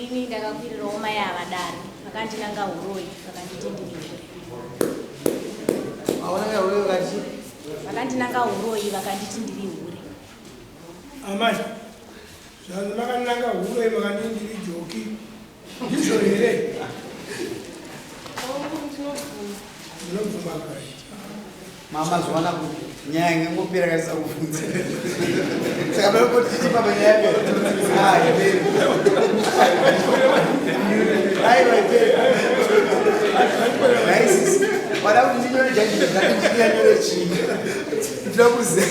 inini ndakakwirirawo mai avadare vakandinanga Muroyi vakanditi ndiri Hure. Aonanga Hure vakati vakandinanga Muroyi vakanditi ndiri Hure. Amai zvanzi makandinanga Hure vakanditi ndiri Joki ndizvo here? Ndinobvuma kai mama zvaona kuti nyaya ingangopera kaisa kubvunza saka panopoti tichi papa nyaya yapera ipere aiwa ipere naisisi wada kuti ndinyore janjiro dzati ndiyanyore chii ndinoda kuziva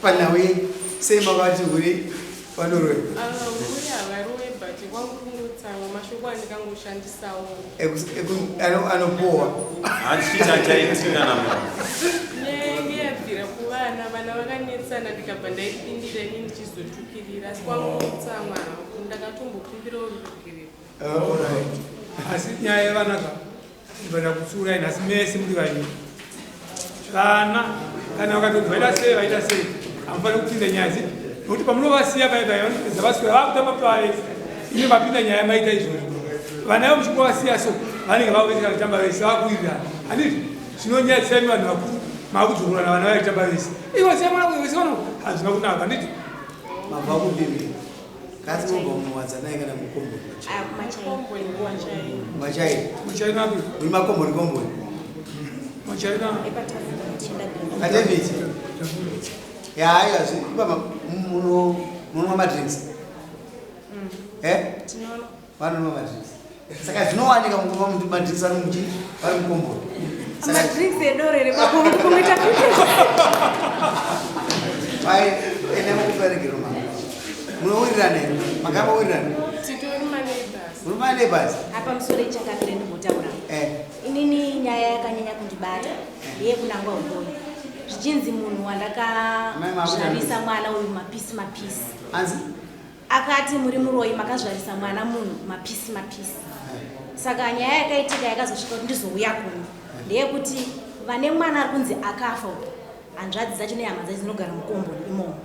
panhau yenyu sei makati Hure vanoroyi anopowa achitachaitina namuna ndiyabvira kuvana vana vakanetsana ndikabva ndaipindira ini ndichizotukirira asi kwangutsamwa ndakatombokumbirawo rurukiriro. asi nyaya yevanaka ndibada kutsura ini asi mese muri vanyika vana kana vakatodzi vaita sei hamufani kupinda nyaya dzi nokuti pamunovasiya paipaivanoipedza vaswera vakutamba pavese ine vapinda nyaya maita izvozvo vana vo muchinguvasiya so vanenge vaveseka kutamba vese vakuwirirana handiti zvinonyadzisai vanhu vakuru maakudzororana vana vai kutamba vese iwasiya mwana kuvese vano hazvina kunaka handiti mabva kubimira kasi mobva muwadzanai kana mukomboni machairi muchainapi uri makomboni komboni machaina kateviti yaiwa ipapa munonwa madrinks vanonwa madrinks saka zvinowanika mungova muntu madrinks ari muchii vari mukomboni Madrinks edorere pakumita ai ene mukuperekero mama munowirirana here makamawirirana titori maneighbors. muri maneighbors apa musoro ichakamire ndimbotaura inini nyaya yakanyanya kundibata ndeyekunangwa Muroyi zvichinzi munhu wandakazvarisa mwana uyu mapisi anzi akati muri Muroyi makazvarisa mwana munhu mapisi saka nyaya yakaitika yakazosvika kuti ndizouya kuno ndeyekuti vane mwana ari kunzi akafa hanzvadzi dzacho nehama dzacho dzinogara mukomboni imomo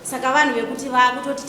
saka vanhu vekuti vakutoti